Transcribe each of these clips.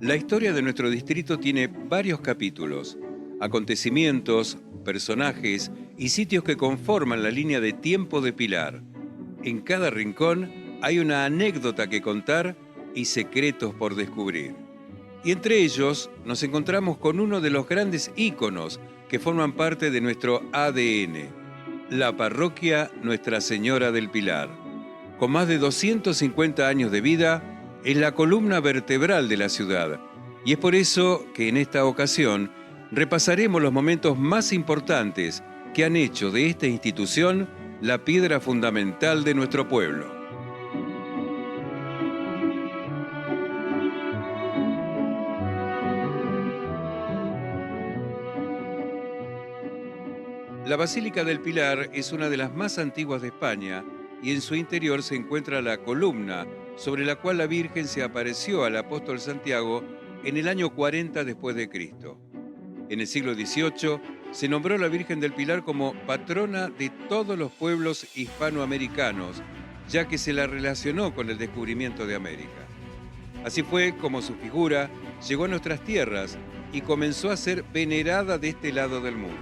La historia de nuestro distrito tiene varios capítulos, acontecimientos, personajes y sitios que conforman la línea de tiempo de Pilar. En cada rincón hay una anécdota que contar y secretos por descubrir. Y entre ellos nos encontramos con uno de los grandes íconos que forman parte de nuestro ADN, la parroquia Nuestra Señora del Pilar. Con más de 250 años de vida, es la columna vertebral de la ciudad. Y es por eso que en esta ocasión repasaremos los momentos más importantes que han hecho de esta institución la piedra fundamental de nuestro pueblo. La Basílica del Pilar es una de las más antiguas de España y en su interior se encuentra la columna sobre la cual la Virgen se apareció al apóstol Santiago en el año 40 después de Cristo. En el siglo XVIII se nombró la Virgen del Pilar como patrona de todos los pueblos hispanoamericanos, ya que se la relacionó con el descubrimiento de América. Así fue como su figura llegó a nuestras tierras y comenzó a ser venerada de este lado del mundo.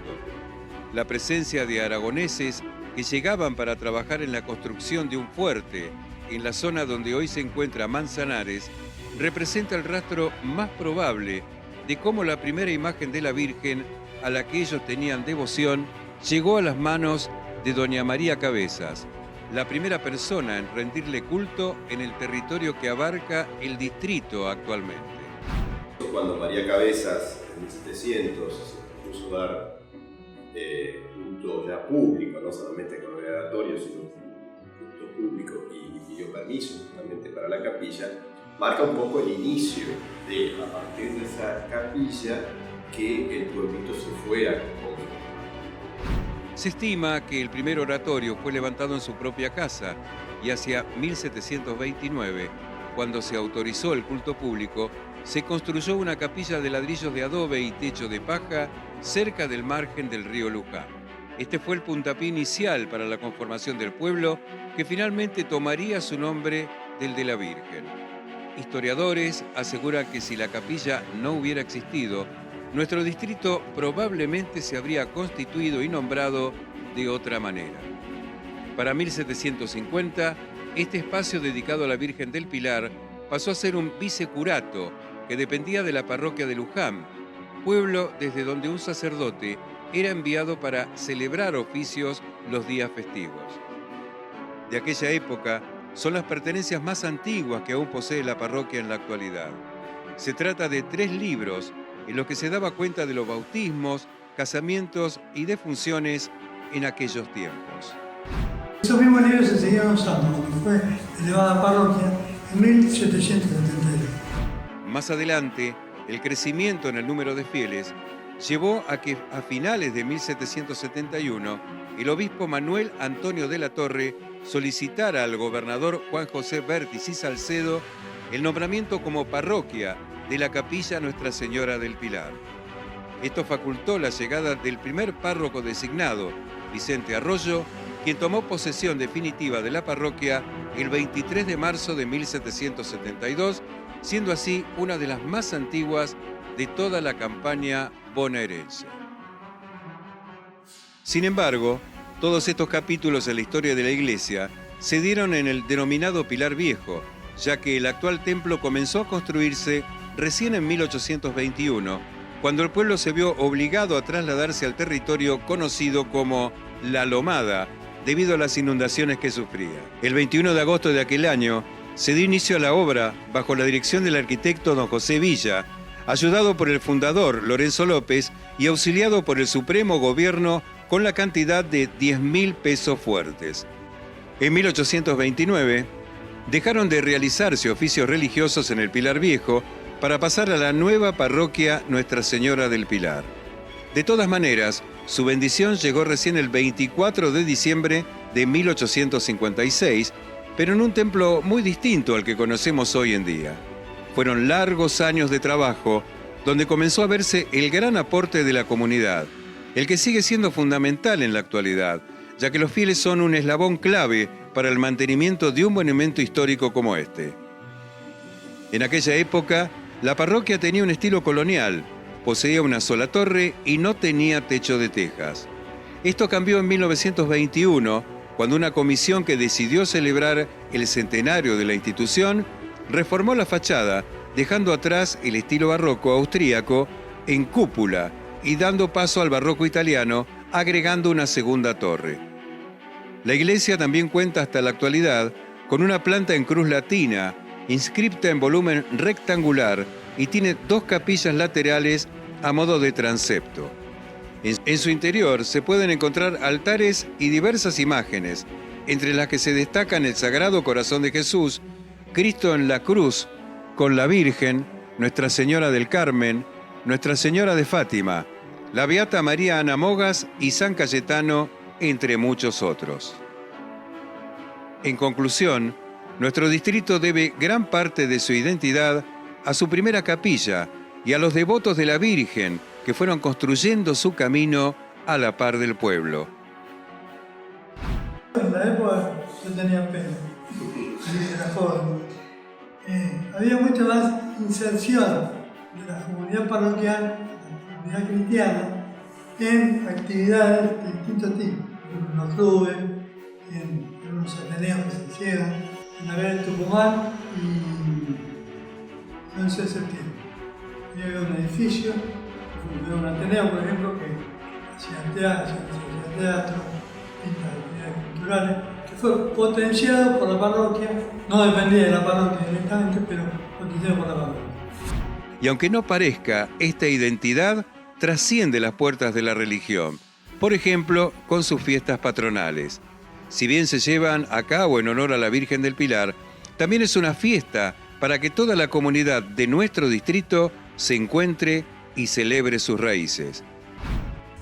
La presencia de aragoneses que llegaban para trabajar en la construcción de un fuerte en la zona donde hoy se encuentra Manzanares representa el rastro más probable de cómo la primera imagen de la Virgen a la que ellos tenían devoción llegó a las manos de doña María Cabezas, la primera persona en rendirle culto en el territorio que abarca el distrito actualmente. Cuando María Cabezas en 1700 se puso a dar culto ya público, no solamente congregatorio, sino culto público, y pidió permiso justamente para la capilla, marca un poco el inicio de, a partir de esa capilla, que el pueblito se fuera conformando. Se estima que el primer oratorio fue levantado en su propia casa y hacia 1729, cuando se autorizó el culto público, se construyó una capilla de ladrillos de adobe y techo de paja cerca del margen del río Luján. Este fue el puntapié inicial para la conformación del pueblo, que finalmente tomaría su nombre del de la Virgen. Historiadores aseguran que si la capilla no hubiera existido, nuestro distrito probablemente se habría constituido y nombrado de otra manera. Para 1750, este espacio dedicado a la Virgen del Pilar pasó a ser un vicecurato que dependía de la parroquia de Luján, pueblo desde donde un sacerdote era enviado para celebrar oficios los días festivos. De aquella época son las pertenencias más antiguas que aún posee la parroquia en la actualidad. Se trata de 3 libros en los que se daba cuenta de los bautismos, casamientos y defunciones en aquellos tiempos. Esos mismos libros se seguían usando cuando fue elevada a parroquia en 1772. Más adelante, el crecimiento en el número de fieles llevó a que a finales de 1771 el obispo Manuel Antonio de la Torre solicitara al gobernador Juan José Vértiz y Salcedo el nombramiento como parroquia de la capilla Nuestra Señora del Pilar. Esto facultó la llegada del primer párroco designado, Vicente Arroyo, quien tomó posesión definitiva de la parroquia el 23 de marzo de 1772, siendo así una de las más antiguas de toda la campaña bonaerense. Sin embargo, todos estos capítulos en la historia de la iglesia se dieron en el denominado Pilar Viejo, ya que el actual templo comenzó a construirse recién en 1821, cuando el pueblo se vio obligado a trasladarse al territorio conocido como La Lomada, debido a las inundaciones que sufría. El 21 de agosto de aquel año se dio inicio a la obra bajo la dirección del arquitecto don José Villa, ayudado por el fundador Lorenzo López y auxiliado por el Supremo Gobierno con la cantidad de 10.000 pesos fuertes. En 1829 dejaron de realizarse oficios religiosos en el Pilar Viejo para pasar a la nueva parroquia Nuestra Señora del Pilar. De todas maneras, su bendición llegó recién el 24 de diciembre de 1856, pero en un templo muy distinto al que conocemos hoy en día. Fueron largos años de trabajo donde comenzó a verse el gran aporte de la comunidad, el que sigue siendo fundamental en la actualidad, ya que los fieles son un eslabón clave para el mantenimiento de un monumento histórico como este. En aquella época, La parroquia tenía un estilo colonial, poseía una sola torre y no tenía techo de tejas. Esto cambió en 1921, cuando una comisión que decidió celebrar el centenario de la institución reformó la fachada, dejando atrás el estilo barroco austríaco en cúpula y dando paso al barroco italiano, agregando una segunda torre. La iglesia también cuenta hasta la actualidad con una planta en cruz latina, inscripta en volumen rectangular, y tiene 2 capillas laterales a modo de transepto. En su interior se pueden encontrar altares y diversas imágenes, entre las que se destacan el Sagrado Corazón de Jesús, Cristo en la cruz, con la Virgen, Nuestra Señora del Carmen, Nuestra Señora de Fátima, la Beata María Ana Mogas y San Cayetano, entre muchos otros. En conclusión, nuestro distrito debe gran parte de su identidad a su primera capilla y a los devotos de la Virgen que fueron construyendo su camino a la par del pueblo. En la época yo tenía pena, era joven. Había mucha más inserción de la comunidad parroquial, de la comunidad cristiana, en actividades de distintos tipos, en los clubes, en los ateneos que se hicieron, en la Vera de Tucumán y 11 de septiembre. Había un edificio, de un ateneo, por ejemplo, que hacía teatro, actividades culturales, que fue potenciado por la parroquia, no dependía de la parroquia directamente, pero potenciado por la parroquia. Y aunque no parezca, esta identidad trasciende las puertas de la religión, por ejemplo, con sus fiestas patronales. Si bien se llevan a cabo en honor a la Virgen del Pilar, también es una fiesta para que toda la comunidad de nuestro distrito se encuentre y celebre sus raíces.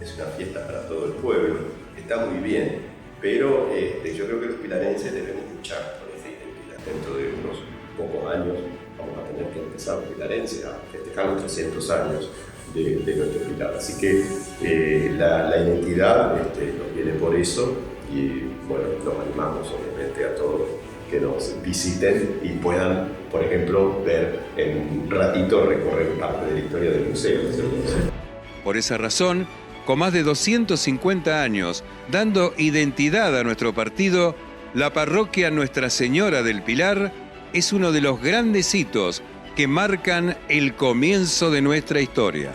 Es una fiesta para todo el pueblo, está muy bien, pero yo creo que los pilarenses deben luchar por el Pilar. Dentro de unos pocos años vamos a tener que empezar los pilarenses a festejar los 300 años de nuestro Pilar. Así que la identidad nos viene por eso y bueno, nos animamos obviamente a todos que nos visiten y puedan, por ejemplo, ver en un ratito, recorrer parte de la historia del museo. Por esa razón, con más de 250 años, dando identidad a nuestro partido, la parroquia Nuestra Señora del Pilar es uno de los grandes hitos que marcan el comienzo de nuestra historia.